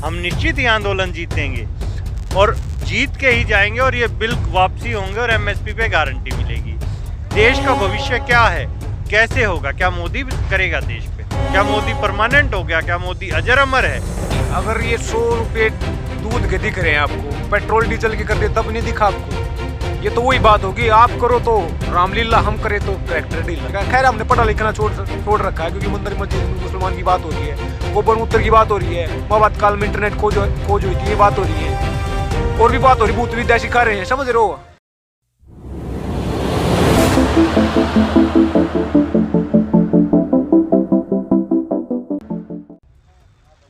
हम निश्चित ही आंदोलन जीतेंगे और जीत के ही जाएंगे और ये बिल वापसी होंगे और एमएसपी पे गारंटी मिलेगी। देश का भविष्य क्या है, कैसे होगा, क्या मोदी करेगा देश पे, क्या मोदी परमानेंट हो गया, क्या मोदी अजर अमर है? अगर ये 100 रुपये दूध के दिख रहे हैं आपको, पेट्रोल डीजल के करते तब नहीं दिखा आपको। ये तो वही बात होगी, आप करो तो रामलीला, हम करें तो ट्रैक्टर डीलर। खैर हमने पढ़ा लिखना छोड़ रखा है, क्योंकि मंदिर मस्जिद मुसलमान की बात हो रही है, गोबर मूत्र की बात हो रही है, मवाद काल में इंटरनेट खोज हुई थी, ये बात हो रही है, और भी बात हो रही, भूत विद्या सिखा रहे हैं, समझ रहे हो।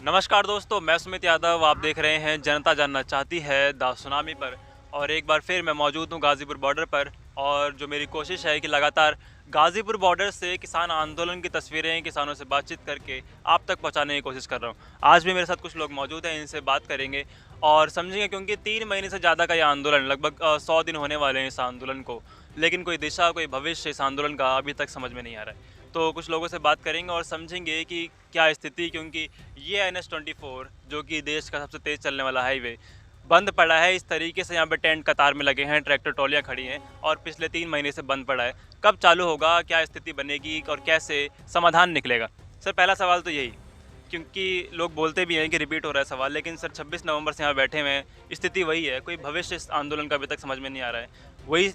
नमस्कार दोस्तों, मैं सुमित यादव। आप देख रहे हैं जनता जानना चाहती है द सुनामी पर, और एक बार फिर मैं मौजूद हूं गाज़ीपुर बॉर्डर पर। और जो मेरी कोशिश है कि लगातार गाज़ीपुर बॉर्डर से किसान आंदोलन की तस्वीरें किसानों से बातचीत करके आप तक पहुंचाने की कोशिश कर रहा हूं। आज भी मेरे साथ कुछ लोग मौजूद हैं, इनसे बात करेंगे और समझेंगे, क्योंकि 3 महीने से ज़्यादा का ये आंदोलन, लगभग 100 दिन होने वाले हैं इस आंदोलन को, लेकिन कोई दिशा, कोई भविष्य इस आंदोलन का अभी तक समझ में नहीं आ रहा है। तो कुछ लोगों से बात करेंगे और समझेंगे कि क्या स्थिति, क्योंकि ये NH-24 जो कि देश का सबसे तेज़ चलने वाला हाईवे बंद पड़ा है। इस तरीके से यहाँ पे टेंट कतार में लगे हैं, ट्रैक्टर ट्रॉलियाँ खड़ी हैं और पिछले 3 महीने से बंद पड़ा है। कब चालू होगा, क्या स्थिति बनेगी और कैसे समाधान निकलेगा? सर, पहला सवाल तो यही, क्योंकि लोग बोलते भी हैं कि रिपीट हो रहा है सवाल, लेकिन सर 26 नवंबर से यहाँ बैठे हुए हैं, स्थिति वही है, कोई भविष्य इस आंदोलन का अभी तक समझ में नहीं आ रहा है। वही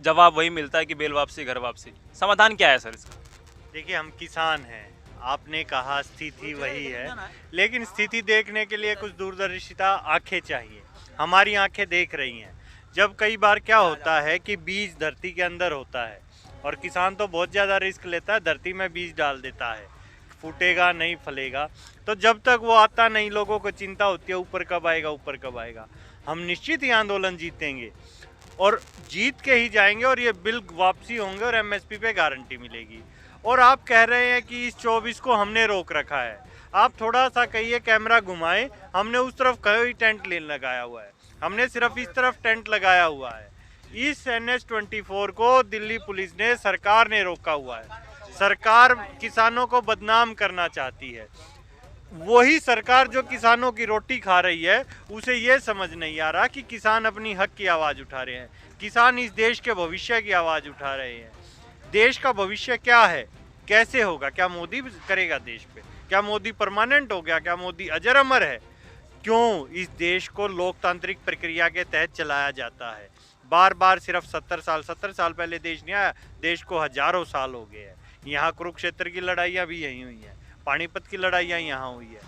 जवाब वही मिलता है कि बेल वापसी घर वापसी। समाधान क्या है सर इसका? देखिए, हम किसान हैं, आपने कहा स्थिति वही है, लेकिन स्थिति देखने के लिए कुछ दूरदर्शिता आंखें चाहिए। हमारी आंखें देख रही हैं। जब कई बार क्या होता है कि बीज धरती के अंदर होता है और किसान तो बहुत ज़्यादा रिस्क लेता है, धरती में बीज डाल देता है, फूटेगा नहीं, फलेगा, तो जब तक वो आता नहीं, लोगों को चिंता होती है ऊपर कब आएगा, ऊपर कब आएगा। हम निश्चित ही आंदोलन जीतेंगे और जीत के ही जाएंगे और ये बिल वापसी होंगे और एमएसपी पे गारंटी मिलेगी। और आप कह रहे हैं कि इस 24 को हमने रोक रखा है। आप थोड़ा सा कहिए, कैमरा घुमाएं, हमने उस तरफ कोई टेंट नहीं लगाया हुआ है, हमने सिर्फ इस तरफ टेंट लगाया हुआ है। इस NH-24 को दिल्ली पुलिस ने, सरकार ने रोका हुआ है। सरकार किसानों को बदनाम करना चाहती है। वही सरकार जो किसानों की रोटी खा रही है, उसे ये समझ नहीं आ रहा कि किसान अपनी हक की आवाज़ उठा रहे हैं, किसान इस देश के भविष्य की आवाज़ उठा रहे हैं। देश का भविष्य क्या है, कैसे होगा, क्या मोदी करेगा देश पे, क्या मोदी परमानेंट हो गया, क्या मोदी अजर अमर है? क्यों इस देश को लोकतांत्रिक प्रक्रिया के तहत चलाया जाता है? बार बार सिर्फ 70 साल पहले देश नहीं आया, देश को हजारों साल हो गए हैं। यहाँ कुरुक्षेत्र की लड़ाइयाँ भी यहीं हुई हैं, पानीपत की लड़ाइयाँ यहाँ हुई है।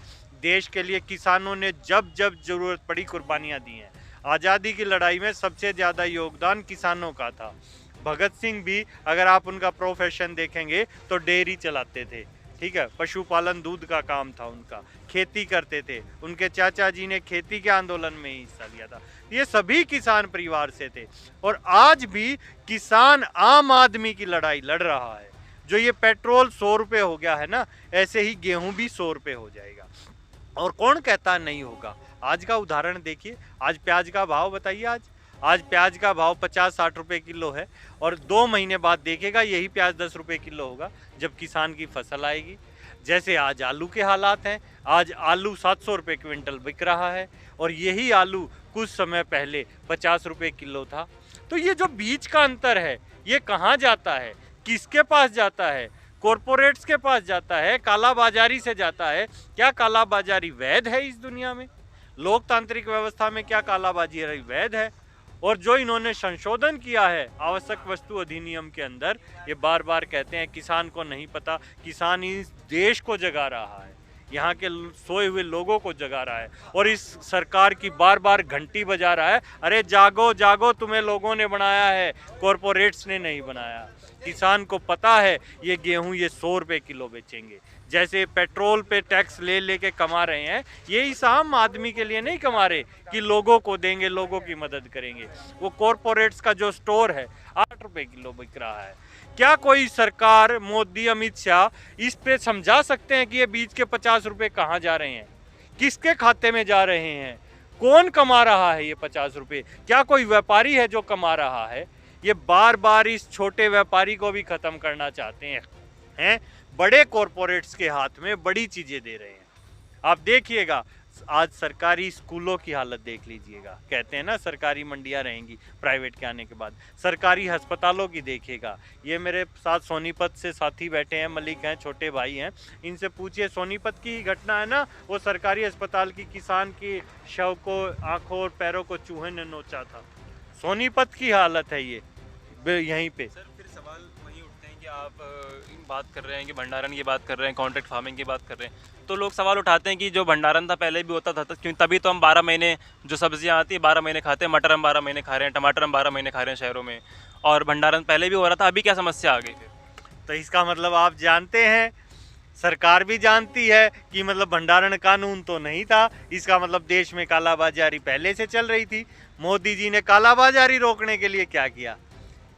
देश के लिए किसानों ने जब जब जरूरत पड़ी कुर्बानियाँ दी हैं। आज़ादी की लड़ाई में सबसे ज़्यादा योगदान किसानों का था। भगत सिंह भी, अगर आप उनका प्रोफेशन देखेंगे तो डेयरी चलाते थे, ठीक है, पशुपालन, दूध का काम था उनका, खेती करते थे। उनके चाचा जी ने खेती के आंदोलन में ही हिस्सा लिया था। ये सभी किसान परिवार से थे और आज भी किसान आम आदमी की लड़ाई लड़ रहा है। जो ये पेट्रोल 100 रुपये हो गया है ना, ऐसे ही गेहूं भी 100 रुपये हो जाएगा। और कौन कहता नहीं होगा? आज का उदाहरण देखिए, आज प्याज का भाव बताइए। आज प्याज का भाव 50-60 रुपये किलो है और 2 महीने बाद देखेगा यही प्याज 10 रुपये किलो होगा जब किसान की फसल आएगी। जैसे आज आलू के हालात हैं, आज आलू 700 रुपये क्विंटल बिक रहा है और यही आलू कुछ समय पहले 50 रुपये किलो था। तो ये जो बीच का अंतर है, ये कहाँ जाता है, किसके पास जाता है? कॉरपोरेट्स के पास जाता है, कालाबाजारी से जाता है। क्या कालाबाजारी वैध है इस दुनिया में? लोकतांत्रिक व्यवस्था में क्या कालाबाजारी वैध है? और जो इन्होंने संशोधन किया है आवश्यक वस्तु अधिनियम के अंदर, ये बार बार कहते हैं किसान को नहीं पता। किसान इस देश को जगा रहा है, यहाँ के सोए हुए लोगों को जगा रहा है और इस सरकार की बार बार घंटी बजा रहा है, अरे जागो जागो, तुम्हें लोगों ने बनाया है, कॉरपोरेट्स ने नहीं बनाया। किसान को पता है ये गेहूं ये 100 रुपये किलो बेचेंगे। जैसे पेट्रोल पे टैक्स ले लेके कमा रहे हैं, ये इस आम आदमी के लिए नहीं कमा रहे कि लोगों को देंगे, लोगों की मदद करेंगे। वो कॉरपोरेट्स का जो स्टोर है 8 रुपये किलो बिक रहा है। क्या कोई सरकार, मोदी, अमित शाह इस पे समझा सकते हैं कि ये बीच के 50 रुपये कहाँ जा रहे हैं, किसके खाते में जा रहे हैं, कौन कमा रहा है ये 50 रुपये? क्या कोई व्यापारी है जो कमा रहा है? ये बार बार इस छोटे व्यापारी को भी खत्म करना चाहते हैं बड़े कॉरपोरेट्स के हाथ में बड़ी चीजें दे रहे हैं। आप देखिएगा, आज सरकारी स्कूलों की हालत देख लीजिएगा, कहते हैं ना सरकारी मंडियां रहेंगी प्राइवेट के आने के बाद, सरकारी अस्पतालों की देखिएगा। ये मेरे साथ सोनीपत से साथी बैठे हैं, मलिक हैं, छोटे भाई हैं, इनसे पूछिए, सोनीपत की घटना है ना, वो सरकारी अस्पताल की किसान की शव को आंखों और पैरों को चूहे ने नोचा था। सोनीपत की हालत है ये यहीं पे। सर फिर सवाल वही उठते हैं कि आप बात कर रहे हैं कि भंडारण की बात कर रहे हैं, कॉन्ट्रैक्ट फार्मिंग की बात कर रहे हैं, तो लोग सवाल उठाते हैं कि जो भंडारण था पहले भी होता था, तो क्यों तभी तो हम 12 महीने जो सब्जियां आती है 12 महीने खाते हैं, मटर हम 12 महीने खा रहे हैं, टमाटर हम 12 महीने खा रहे हैं शहरों में, और भंडारण पहले भी हो रहा था, अभी क्या समस्या आ गई फिर? तो इसका मतलब आप जानते हैं, सरकार भी जानती है कि मतलब भंडारण कानून तो नहीं था, इसका मतलब देश में कालाबाजारी पहले से चल रही थी। मोदी जी ने कालाबाजारी रोकने के लिए क्या किया?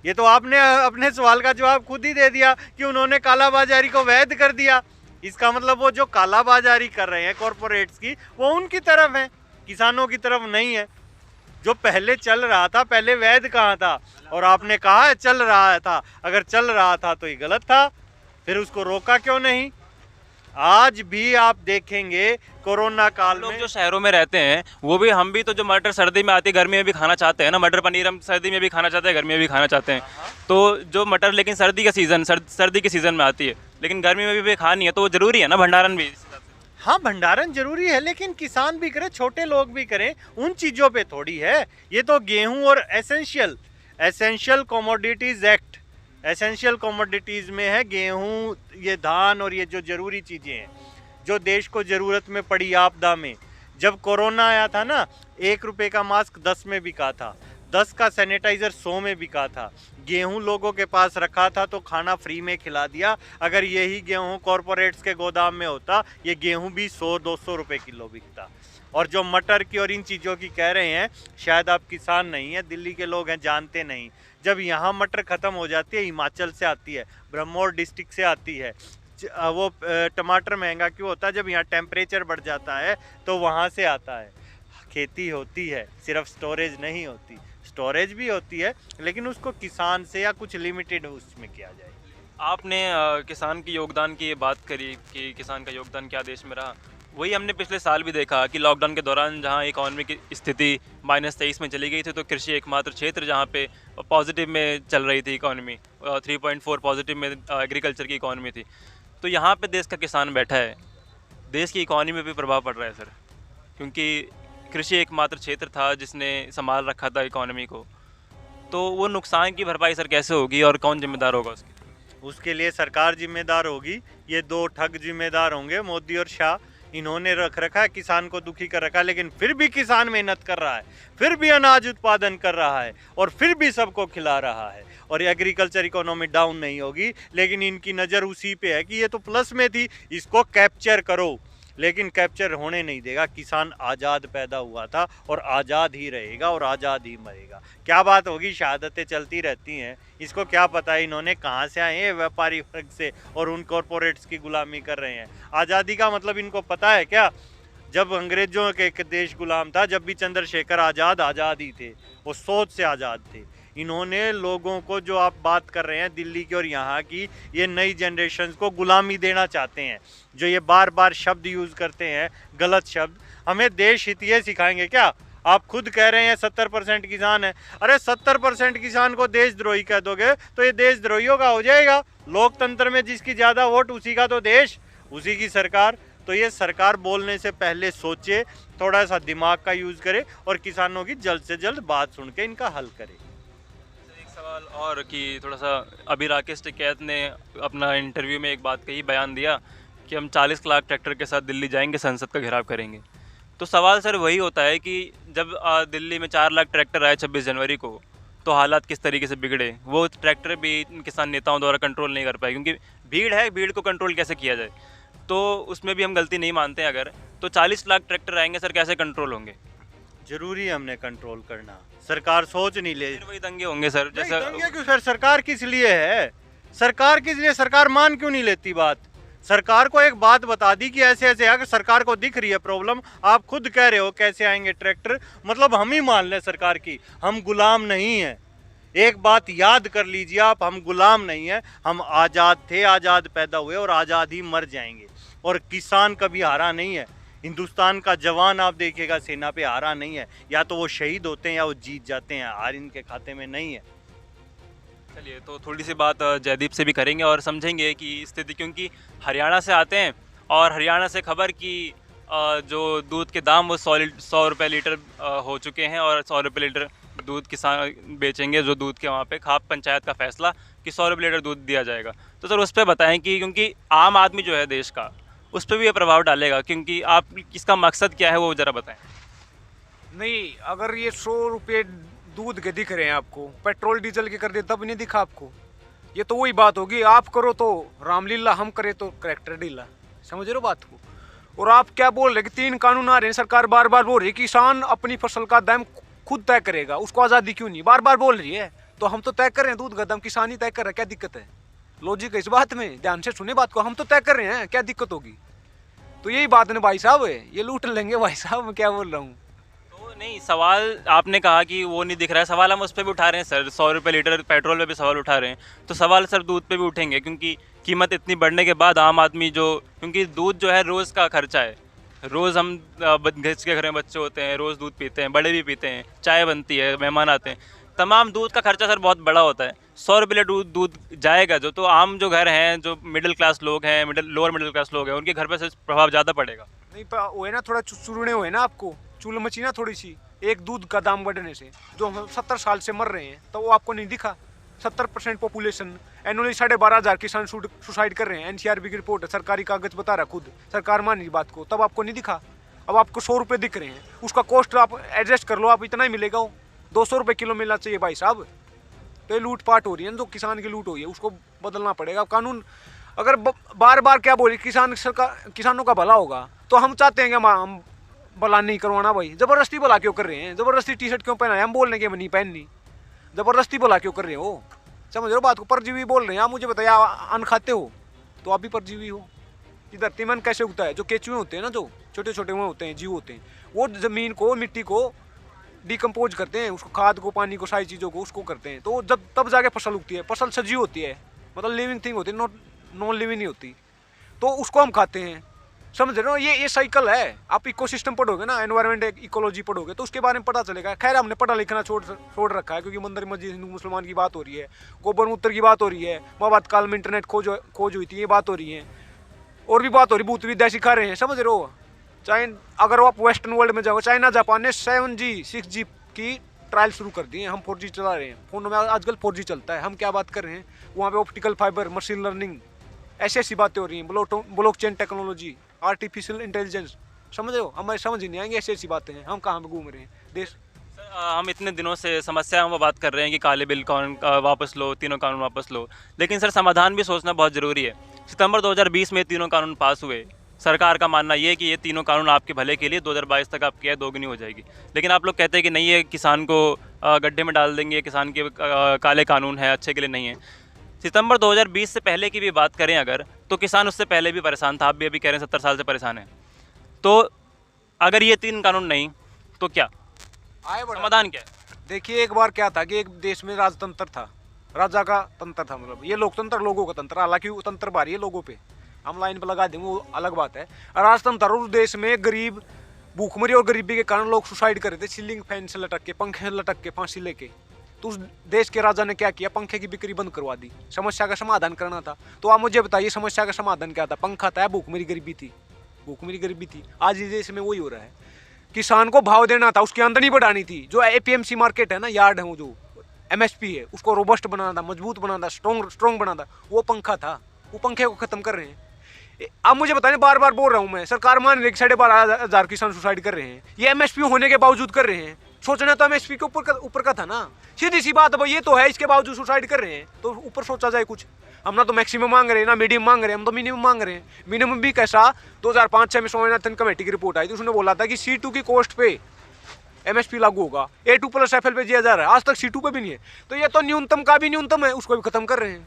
ये तो आपने अपने सवाल का जवाब खुद ही दे दिया कि उन्होंने कालाबाजारी को वैध कर दिया। इसका मतलब वो जो कालाबाजारी कर रहे हैं कॉरपोरेट्स की, वो उनकी तरफ है, किसानों की तरफ नहीं है। जो पहले चल रहा था, पहले वैध कहाँ था? और आपने कहा है चल रहा था, अगर चल रहा था तो ये गलत था, फिर उसको रोका क्यों नहीं? आज भी आप देखेंगे कोरोना काल लोग में जो शहरों में रहते हैं वो भी, हम भी तो जो मटर सर्दी में आती है गर्मी में भी खाना चाहते हैं ना, मटर पनीर हम सर्दी में भी खाना चाहते हैं, गर्मी में भी खाना चाहते हैं। तो जो मटर लेकिन सर्दी का सीज़न सर्दी के सीज़न में आती है, लेकिन गर्मी में भी खानी है, तो वो ज़रूरी है ना भंडारण भी। हाँ, भंडारण जरूरी है, लेकिन किसान भी करे, छोटे लोग भी करें, उन चीज़ों पे थोड़ी है। ये तो गेहूं और essential commodities act, essential commodities में है गेहूं, ये धान और ये जो ज़रूरी चीज़ें हैं, जो देश को ज़रूरत में पड़ी आपदा में। जब कोरोना आया था ना, 1 रुपये का मास्क 10 में बिका था, 10 का सैनिटाइज़र 100 में बिका था। गेहूं लोगों के पास रखा था तो खाना फ्री में खिला दिया। अगर यही गेहूं कॉरपोरेट्स के गोदाम में होता, ये गेहूं भी 100-200 रुपये किलो बिकता। और जो मटर की और इन चीज़ों की कह रहे हैं, शायद आप किसान नहीं हैं, दिल्ली के लोग हैं, जानते नहीं। जब यहाँ मटर ख़त्म हो जाती है, हिमाचल से आती है, ब्रह्मौर डिस्ट्रिक्ट से आती है। वो टमाटर महंगा क्यों होता है? जब यहाँ टेम्परेचर बढ़ जाता है तो वहाँ से आता है। खेती होती है, सिर्फ स्टोरेज नहीं होती, स्टोरेज भी होती है, लेकिन उसको किसान से या कुछ लिमिटेड उसमें किया जाए। आपने किसान के योगदान की बात करी कि किसान का योगदान क्या देश में रहा, वही हमने पिछले साल भी देखा कि लॉकडाउन के दौरान जहां इकॉनमी की स्थिति -23 में चली गई थी, तो कृषि एकमात्र क्षेत्र जहां पे पॉजिटिव में चल रही थी इकॉनमी, 3.4 पॉजिटिव में एग्रीकल्चर की इकॉनमी थी। तो यहाँ पे देश का किसान बैठा है, देश की इकॉनमी में भी प्रभाव पड़ रहा है सर, क्योंकि कृषि एकमात्र क्षेत्र था जिसने संभाल रखा था इकॉनमी को। तो वो नुकसान की भरपाई सर कैसे होगी और कौन जिम्मेदार होगा उसकी? उसके लिए सरकार जिम्मेदार होगी। ये 2 ठग जिम्मेदार होंगे, मोदी और शाह। इन्होंने रख रखा है, किसान को दुखी कर रखा है, लेकिन फिर भी किसान मेहनत कर रहा है, फिर भी अनाज उत्पादन कर रहा है और फिर भी सबको खिला रहा है। और एग्रीकल्चर इकोनॉमी डाउन नहीं होगी, लेकिन इनकी नज़र उसी पे है कि ये तो प्लस में थी, इसको कैप्चर करो, लेकिन कैप्चर होने नहीं देगा। किसान आज़ाद पैदा हुआ था और आज़ाद ही रहेगा और आज़ाद ही मरेगा। क्या बात होगी, शहादतें चलती रहती हैं, इसको क्या पता है इन्होंने कहाँ से आए हैं, व्यापारी वर्ग से, और उन कॉरपोरेट्स की गुलामी कर रहे हैं। आज़ादी का मतलब इनको पता है क्या? जब अंग्रेजों के एक देश गुलाम था, जब भी चंद्रशेखर आज़ाद ही थे, वो सोच से आज़ाद थे। इन्होंने लोगों को, जो आप बात कर रहे हैं दिल्ली की और यहाँ की, ये नई जनरेशन को गुलामी देना चाहते हैं। जो ये बार बार शब्द यूज़ करते हैं, गलत शब्द, हमें देश हित ये सिखाएंगे क्या? आप खुद कह रहे हैं 70% किसान है। अरे 70% किसान को देशद्रोही कह दोगे तो ये देशद्रोहियों का हो जाएगा। लोकतंत्र में जिसकी ज़्यादा वोट उसी का तो देश, उसी की सरकार। तो ये सरकार बोलने से पहले सोचे, थोड़ा सा दिमाग का यूज़ करे और किसानों की जल्द से जल्द बात सुन के इनका हल करे। एक सवाल और कि थोड़ा सा, अभी राकेश टिकैत ने अपना इंटरव्यू में एक बात कही, बयान दिया कि हम 40 लाख ट्रैक्टर के साथ दिल्ली जाएंगे, संसद का घेराव करेंगे। तो सवाल सर वही होता है कि जब दिल्ली में 4 लाख ट्रैक्टर आए 26 जनवरी को, तो हालात किस तरीके से बिगड़े, वो ट्रैक्टर भी किसान नेताओं द्वारा कंट्रोल नहीं कर पाए, क्योंकि भीड़ है, भीड़ को कंट्रोल कैसे किया जाए, तो उसमें भी हम गलती नहीं मानते हैं। अगर तो 40 लाख ट्रैक्टर आएंगे सर, कैसे कंट्रोल होंगे? जरूरी है हमने कंट्रोल करना, सरकार सोच नहीं ले। फिर वही दंगे होंगे सर, जैसा दंगे क्यों सर? सरकार किस लिए है? सरकार किस लिए? सरकार मान क्यों नहीं लेती बात? सरकार को एक बात बता दी कि ऐसे ऐसे, अगर सरकार को दिख रही है प्रॉब्लम, आप खुद कह रहे हो कैसे आएंगे ट्रैक्टर, मतलब हम ही मान लें सरकार की, हम गुलाम नहीं हैं। एक बात याद कर लीजिए आप, हम गुलाम नहीं हैं, हम आज़ाद थे, आज़ाद पैदा हुए और आज़ाद ही मर जाएंगे। और किसान कभी हारा नहीं है, हिंदुस्तान का जवान आप देखिएगा सेना पे हारा नहीं है, या तो वो शहीद होते हैं या वो जीत जाते हैं, हार इनके खाते में नहीं है। चलिए, तो थोड़ी सी बात जयदीप से भी करेंगे और समझेंगे कि स्थिति, क्योंकि हरियाणा से आते हैं और हरियाणा से खबर कि जो दूध के दाम वो 100 रुपये लीटर हो चुके हैं और 100 रुपये लीटर दूध किसान बेचेंगे। जो दूध के वहाँ पे खाप पंचायत का फैसला कि 100 रुपये लीटर दूध दिया जाएगा। तो सर उस पर बताएं कि क्योंकि आम आदमी जो है देश का, उस पर भी ये प्रभाव डालेगा, क्योंकि आप इसका मकसद क्या है वो ज़रा बताएं। नहीं, अगर ये 100 रुपये दूध के दिख रहे हैं आपको, पेट्रोल डीजल के कर दे तब नहीं दिखा आपको। ये तो वही बात होगी, आप करो तो रामलीला, हम करे तो ट्रैक्टर डीला। समझ रहे हो बात को? और आप क्या बोल रहे कि 3 कानून आ रहे हैं, सरकार बार बार बोल रही है किसान अपनी फसल का दाम खुद तय करेगा, उसको आज़ादी क्यों नहीं बार बार बोल रही है। तो हम तो तय कर रहे हैं, दूध का दाम किसान ही तय कर रहा है, क्या दिक्कत है? लॉजिक है इस बात में, ध्यान से सुने बात को। हम तो तय कर रहे हैं, क्या दिक्कत होगी? तो यही बात है भाई साहब, ये लूट लेंगे भाई साहब, मैं क्या बोल रहा हूँ। तो नहीं, सवाल आपने कहा कि वो नहीं दिख रहा है, सवाल हम उस पर भी उठा रहे हैं सर। 100 रुपये लीटर पेट्रोल पे भी सवाल उठा रहे हैं, तो सवाल सर दूध पे भी उठेंगे, क्योंकि कीमत इतनी बढ़ने के बाद आम आदमी जो, क्योंकि दूध जो है रोज़ का खर्चा है, रोज़ हम जिसके घर में बच्चे होते हैं रोज़ दूध पीते हैं, बड़े भी पीते हैं, चाय बनती है, मेहमान आते हैं, तमाम दूध का खर्चा सर बहुत बड़ा होता है। 100 रुपये दूध जाएगा जो, तो आम जो घर हैं, जो मिडिल क्लास लोग हैं, लोअर मिडिल क्लास लोग हैं, उनके घर पर सर प्रभाव ज़्यादा पड़ेगा। नहीं वो है ना, थोड़ा चुरुने हुए ना, आपको चूल मची ना थोड़ी सी, एक दूध का दाम बढ़ने से। जो हम 70 साल से मर रहे हैं, तो वो आपको नहीं दिखा? 70% पॉपुलेशन, एनुअली 12,500 किसान सुसाइड कर रहे हैं। एनसीआरबी की रिपोर्ट है, सरकारी कागज बता रहा, खुद सरकार मान रही बात को, तब आपको नहीं दिखा। अब आपको 100 रुपये दिख रहे हैं, उसका कॉस्ट आप एडजस्ट कर लो, आप इतना ही मिलेगा, वो 200 रुपये किलो मिलना चाहिए भाई साहब। तो ये लूटपाट हो रही है, जो किसान की लूट हो रही है, उसको बदलना पड़ेगा कानून। अगर बार बार क्या बोले किसानों का भला होगा, तो हम चाहते हैं कि हम भला नहीं करवाना भाई। जबरदस्ती भला क्यों कर रहे हैं? जबरदस्ती टी शर्ट क्यों पहना है? हम बोलने के नहीं पहननी, जबरदस्ती भला क्यों कर रहे हो? समझ रहे हो बात को? परजीवी बोल रहे हैं आप, मुझे बताइए, अन्न खाते हो तो आप भी परजीवी हो। कि धरती में अन्न कैसे उगता है? जो केचुए होते हैं ना, जो छोटे छोटे वो होते हैं, जीव होते हैं, वो ज़मीन को, मिट्टी को डिकम्पोज करते हैं, उसको खाद को, पानी को, सारी चीज़ों को उसको करते हैं, तो जब तब जाके फसल उगती है। फसल सजीव होती है, मतलब लिविंग थिंग होती है, नॉन लिविंग नहीं होती, तो उसको हम खाते हैं। समझ रहे हो? ये साइकिल है। आप इकोसिस्टम पढ़ोगे ना, एनवायरनमेंट इकोलॉजी पढ़ोगे, तो उसके बारे में पता चलेगा। खैर हमने पढ़ा लिखना छोड़ रखा है, क्योंकि मंदिर मस्जिद हिंदू मुसलमान की बात हो रही है, गोबर मूत्र की बात हो रही है, महाभारत काल में इंटरनेट खोज हुई थी, ये बात हो रही है, और भी बात हो रही, भूत विद्या सिखा रहे हैं। समझ रहे हो? चाहे अगर आप वेस्टर्न वर्ल्ड में जाओ, चाइना जापान ने 7G 6G की ट्रायल शुरू कर दिए हैं, हम 4G चला रहे हैं। फोन में आजकल 4G चलता है, हम क्या बात कर रहे हैं? वहाँ पे ऑप्टिकल फाइबर, मशीन लर्निंग, ऐसी ब्बातें हो रही हैं, ब्लॉकचेन टेक्नोलॉजी, आर्टिफिशियल इंटेलिजेंस। समझ रहे हो? हमारे समझ ही नहीं आएंगे, ऐसी बातें हैं। हम कहाँ पे घूम रहे हैं देश? हम इतने दिनों से समस्या हम बात कर रहे हैं कि काले बिल कानून वापस लो, तीनों कानून वापस लो, लेकिन सर समाधान भी सोचना बहुत ज़रूरी है। सितंबर 2020 में तीनों कानून पास हुए। सरकार का मानना ये है कि ये तीनों कानून आपके भले के लिए 2022 तक आपकी आय दोगुनी हो जाएगी, लेकिन आप लोग कहते हैं कि नहीं, ये किसान को गड्ढे में डाल देंगे, किसान के काले कानून है, अच्छे के लिए नहीं है। सितंबर 2020 से पहले की भी बात करें अगर, तो किसान उससे पहले भी परेशान था। आप भी अभी कह रहे हैं 70 साल से परेशान है। तो अगर ये 3 कानून नहीं तो क्या समाधान क्या है? देखिए, एक बार क्या था कि एक देश में राजतंत्र था, राजा का तंत्र था, मतलब ये लोकतंत्र, लोगों का तंत्र। हालांकि वो तंत्र भारी है लोगों पे, हम लाइन पे लगा देंगे, वो अलग बात है। राजतंत्र, उस देश में गरीब, भूखमरी और गरीबी के कारण लोग सुसाइड कर रहे थे, सीलिंग फैन से लटक के, पंखे लटक के, फांसी लेके। तो उस देश के राजा ने क्या किया? पंखे की बिक्री बंद करवा दी। समस्या का समाधान करना था। तो आप मुझे बताइए, समस्या का समाधान क्या था? पंखा था, भूखमरी गरीबी थी? भूखमरी गरीबी थी। आज इस देश में वही हो रहा है। किसान को भाव देना था, उसकी आमदनी बढ़ानी थी। जो APMC मार्केट है ना, यार्ड है, वो जो MSP है, उसको रोबस्ट बनाना था, मजबूत बनाना था, स्ट्रॉन्ग बनाना था। वो पंखा था, वो पंखे को खत्म कर रहे हैं। अब मुझे बताने, बार बार बोल रहा हूँ मैं, सरकार मान रही है कि 12,500 किसान सुसाइड कर रहे हैं, ये MSP होने के बावजूद कर रहे हैं। सोचना तो MSP के ऊपर का था ना, सीधी सी बात है भाई, ये तो है, इसके बावजूद सुसाइड कर रहे हैं, तो ऊपर सोचा जाए कुछ। हम ना तो मैक्सिमम मांग रहे हैं, ना मीडियम मांग रहे हैं, हम तो मिनिमम मांग रहे हैं। मिनिमम भी कैसा? 2005-6 में स्वामीनाथन कमेटी की रिपोर्ट आई थी, उसने बोला था कि C2 की कॉस्ट पे MSP लागू होगा, A2 प्लस FL पे दिया जा रहा है, आज तक C2 पे भी नहीं है। तो ये तो न्यूनतम का भी न्यूनतम है, उसको भी खत्म कर रहे हैं।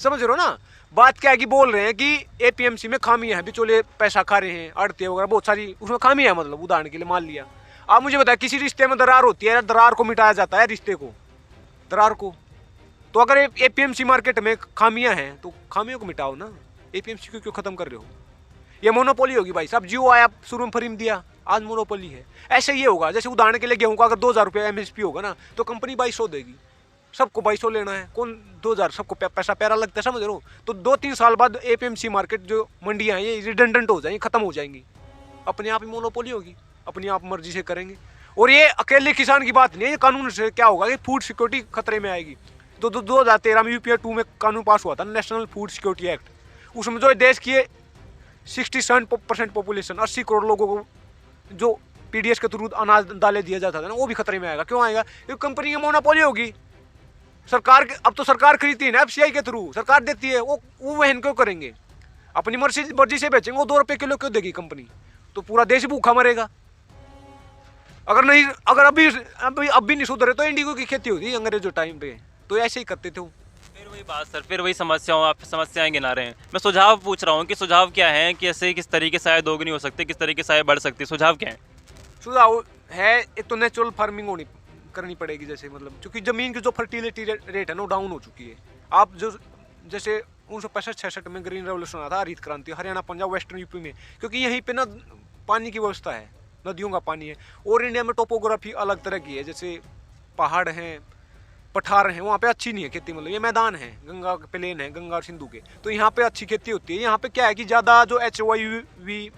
समझ रहे हो ना बात क्या है? कि बोल रहे हैं कि APMC में खामियां हैं, बिचौलिए पैसा खा रहे हैं, आड़ती वगैरह बहुत सारी उसमें खामियां है। मतलब उदाहरण के लिए मान लिया, आप मुझे बताया, किसी रिश्ते में दरार होती है, दरार को मिटाया जाता है, रिश्ते को, दरार को। तो अगर APMC मार्केट में खामियां हैं, तो खामियों को मिटाओ ना। APMC को क्यों खत्म कर रहे हो? ये मोनोपोली होगी भाई साहब। जियो आया, शुरू में फ्री में दिया, आज मोनोपोली है। ऐसे ये होगा, जैसे उदाहरण के लिए गेहूं का अगर 2000 रुपये MSP होगा ना, तो कंपनी 2200 देगी, सबको 2200 लेना है, कौन 2000, सबको पैसा प्यारा लगता है, समझ रहे हो। तो 2-3 साल बाद APMC मार्केट जो मंडियाँ हैं ये रिडंडेंट हो जाएंगी, खत्म हो जाएंगी, अपने आप ही मोनोपोली होगी, अपनी आप मर्जी से करेंगे। और ये अकेले किसान की बात नहीं है, ये कानून से क्या होगा कि फूड सिक्योरिटी खतरे में आएगी। तो 2013 में UPA 2 में कानून पास हुआ था, नेशनल फूड सिक्योरिटी एक्ट। उसमें जो देश की 67% पॉपुलेशन, 80 करोड़ लोगों को जो PDS के थ्रू अनाज दालें दिया जाता था ना, वो भी खतरे में आएगा। क्यों आएगा? क्योंकि कंपनी की मोनोपोली होगी। सरकार के, अब तो सरकार खरीदती है ना FCI के थ्रू, सरकार देती है, वो वहन क्यों करेंगे? अपनी मर्जी से बेचेंगे, वो 2 रुपये किलो क्यों देगी कंपनी? तो पूरा देश भूखा मरेगा। अगर अब भी नहीं सुधरे तो इंडिगो की खेती होती अंग्रेजों टाइम पे, तो ऐसे ही करते थे वो। फिर वही बात सर, फिर वही समस्याएं गिना रहे हैं। मैं सुझाव पूछ रहा हूँ कि सुझाव क्या है, कि ऐसे किस तरीके से आय दोगुनी हो सकती है, किस तरीके से आय बढ़ सकती है, सुझाव क्या है? सुझाव है, एक तो नेचुरल फार्मिंग करनी पड़ेगी, जैसे मतलब क्योंकि जमीन की जो फर्टिलिटी रेट है ना, डाउन हो चुकी है। आप जो जैसे 1965-66 में ग्रीन रेवोल्यूशन आया था, हरित क्रांति, हरियाणा, पंजाब, वेस्टर्न यूपी में, क्योंकि यहीं पे ना पानी की व्यवस्था है, नदियों का पानी है। और इंडिया में टोपोग्राफी अलग तरह की है, जैसे पहाड़ हैं, पठार हैं, वहाँ पे अच्छी नहीं है खेती, मतलब ये मैदान है, गंगा प्लेन है, गंगा और सिंधु के, तो यहाँ पे अच्छी खेती होती है। यहाँ पे क्या है कि ज़्यादा जो HYV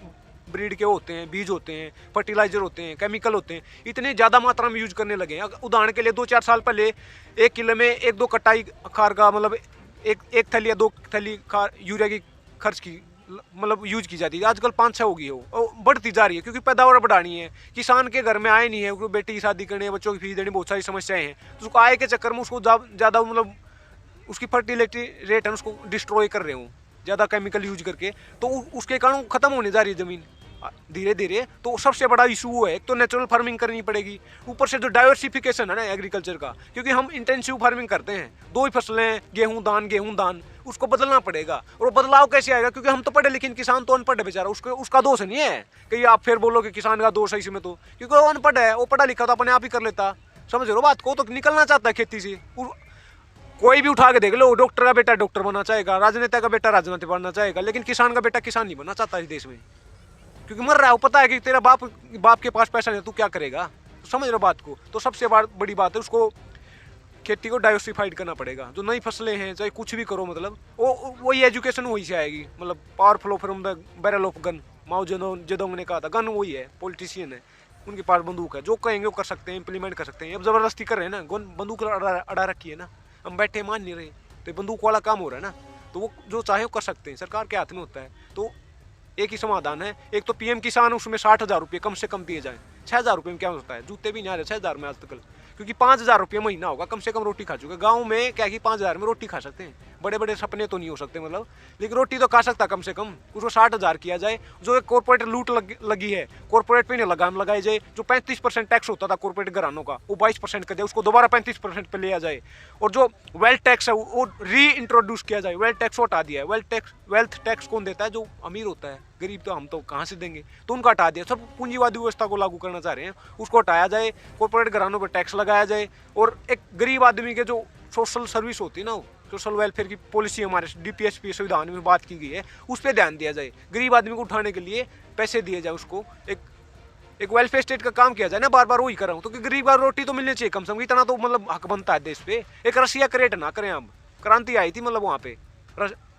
ब्रीड के होते हैं, बीज होते हैं, फर्टिलाइजर होते हैं, केमिकल होते हैं, इतने ज़्यादा मात्रा में यूज करने लगे हैं। उदाहरण के लिए 2-4 साल पहले 1 किलो में 1-2 कट्टाई खार का, मतलब एक थैली या 2 थैली खार यूरिया की खर्च की, मतलब यूज की जाती है। आजकल 5-6 हो गई है, वो बढ़ती जा रही है, क्योंकि पैदावार बढ़ानी है। किसान के घर में आए नहीं है, बेटी की शादी करनी है, बच्चों की फीस देनी, बहुत सारी समस्याएं हैं, तो उसको आय के चक्कर में उसको ज़्यादा मतलब उसकी फर्टिलिटी रेट है उसको डिस्ट्रॉय कर रहे हो ज़्यादा केमिकल यूज करके, तो उसके कारण खत्म होने जा रही है ज़मीन धीरे धीरे। तो सबसे बड़ा इशू वो है, एक तो नेचुरल फार्मिंग करनी पड़ेगी, ऊपर से जो डाइवर्सिफिकेशन है ना एग्रीकल्चर का, क्योंकि हम इंटेंसिव फार्मिंग करते हैं, 2 ही फसलें, गेहूं दान, उसको बदलना पड़ेगा। और वो बदलाव कैसे आएगा? क्योंकि हम तो पढ़े, लेकिन किसान तो अनपढ़ है बेचारा, उसका दोष नहीं है कि आप फिर बोलो कि किसान का दोष है इसमें, तो क्योंकि वो अनपढ़ है, वो पढ़ा लिखा तो अपने आप ही कर लेता, समझ रहे हो बात को। तो निकलना चाहता है खेती से, कोई भी उठा के देख लो, डॉक्टर का बेटा डॉक्टर बनना चाहेगा, राजनेता का बेटा राजनीति बनना चाहेगा, लेकिन किसान का बेटा किसान नहीं बनना चाहता इस देश में, क्योंकि मर रहा है। वो पता है कि तेरा बाप के पास पैसा नहीं, तू क्या करेगा, समझ रहे हो बात को। तो सबसे बड़ी बात है, उसको खेती को डाइवर्सिफाइड करना पड़ेगा। जो नई फसलें हैं, चाहे कुछ भी करो, मतलब वही एजुकेशन वही से आएगी, मतलब power flow from the barrel of gun. Mao Zedong ने कहा था, गन वही है, पॉलिटिशियन है, उनके पास बंदूक है, जो कहेंगे वो कर सकते हैं, इंप्लीमेंट कर सकते हैं। अब जबरदस्ती कर रहे हैं ना, बंदूक अड़ा रखी है ना, हम बैठे मान नहीं रहे, तो बंदूक वाला काम हो रहा है ना। तो वो जो चाहे वो कर सकते हैं, सरकार के हाथ में होता है। तो एक ही समाधान है, एक तो PM किसान, उसमें 60,000 रुपये कम से कम दिए जाएं। 6,000 रुपये में क्या होता है? जूते भी नहीं आ रहे 6,000 में आज तक, क्योंकि 5,000 रुपये महीना होगा, कम से कम रोटी खा चुके। गाँव में क्या कि 5,000 में रोटी खा सकते हैं, बड़े बड़े सपने तो नहीं हो सकते मतलब, लेकिन रोटी तो खा सकता कम से कम। उसको 60,000 किया जाए। जो एक कॉर्पोरेट लूट लगी है, कॉर्पोरेट पे नहीं लगाए जाए। जो 35% टैक्स होता था कॉर्पोरेट घरानों का, वो 22% कर जाए, उसको दोबारा 35% पे लिया जाए। और जो वेल्थ टैक्स है वो री इंट्रोड्यूस किया जाए। वेल्थ टैक्स हटा दिया है। वेल्थ टैक्स कौन देता है? जो अमीर होता है, गरीब तो हम तो कहाँ से देंगे, तो उनका हटा दिया। सब पूंजीवादी व्यवस्था को लागू करना चाह रहे हैं, उसको हटाया जाए, कॉर्पोरेट घरानों पर टैक्स लगाया जाए। और एक गरीब आदमी के जो सोशल सर्विस होती है ना, सोशल वेलफेयर की पॉलिसी हमारे DPSP संविधान में बात की गई है, उस पर ध्यान दिया जाए। गरीब आदमी को उठाने के लिए पैसे दिए जाए, उसको एक वेलफेयर स्टेट का काम किया जाए ना। बार वही कर रहा हूँ, तो गरीब का रोटी तो मिलनी चाहिए कम से कम, इतना तो मतलब हक बनता है देश पे। एक रसिया क्रिएट ना करें। अब क्रांति आई थी मतलब वहाँ पे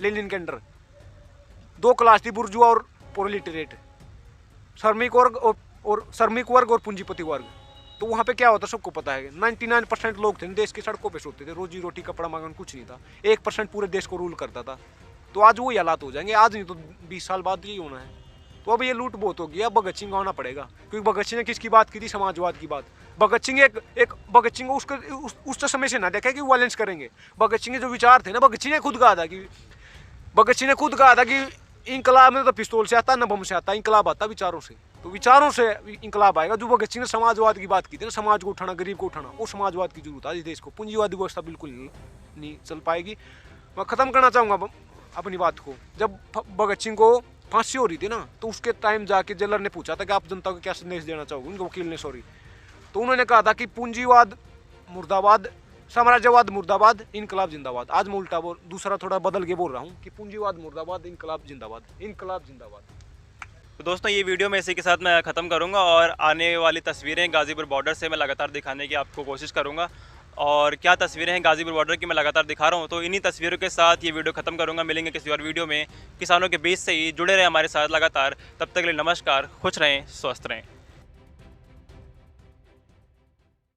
लेनिन के अंडर 2 क्लास थी, बुर्जुआ और प्रोलेटेरिएट, श्रमिक वर्ग और पूंजीपति वर्ग। तो वहाँ पे क्या होता है सबको पता है। 99% लोग थे देश की सड़कों पे सोते थे, रोजी रोटी कपड़ा मकान कुछ नहीं था। 1% पूरे देश को रूल करता था। तो आज वही हालात हो जाएंगे, आज नहीं तो 20 साल बाद यही होना है। तो अब ये लूट बहुत होगी। अब भगत सिंह आना पड़ेगा, क्योंकि भगत सिंह ने किसकी बात की थी? समाजवाद की बात। भगत सिंह भगत सिंह को उस समय से ना देखा कि वायलेंस करेंगे। भगत सिंह के जो विचार थे ना, भगत सिंह ने खुद कहा था कि इंकलाब में तो पिस्तौल से आता, न बम से आता, इंकलाब आता विचारों से। तो विचारों से इंकलाब आएगा। जो भगत सिंह ने समाजवाद की बात की थी ना, समाज को उठाना, गरीब को उठाना, वो समाजवाद की जरूरत है इस देश को। पूंजीवादी व्यवस्था बिल्कुल नहीं चल पाएगी। मैं ख़त्म करना चाहूँगा अपनी बात को। जब भगत सिंह को फांसी हो रही थी ना, तो उसके टाइम जाके जेलर ने पूछा था कि आप जनता को क्या संदेश देना चाहोगे, उनके वकील ने, तो उन्होंने कहा था कि पूंजीवाद मुर्दाबाद, साम्राज्यवाद मुर्दाबाद, इनकलाब जिंदाबाद। आज मैं उल्टा दूसरा थोड़ा बदल के बोल रहा हूँ कि पूंजीवाद मुर्दाबाद, इनकलाब जिंदाबाद, इनकलाब जिंदाबाद। तो दोस्तों ये वीडियो मैं इसी के साथ मैं ख़त्म करूँगा और आने वाली तस्वीरें गाज़ीपुर बॉर्डर से मैं लगातार दिखाने की आपको कोशिश करूँगा। और क्या तस्वीरें हैं गाज़ीपुर बॉर्डर की मैं लगातार दिखा रहा हूँ, तो इन्हीं तस्वीरों के साथ ये वीडियो ख़त्म करूँगा। मिलेंगे किसी और वीडियो में। किसानों के बीच से ही जुड़े रहें हमारे साथ लगातार। तब तक के लिए नमस्कार, खुश रहें, स्वस्थ रहें।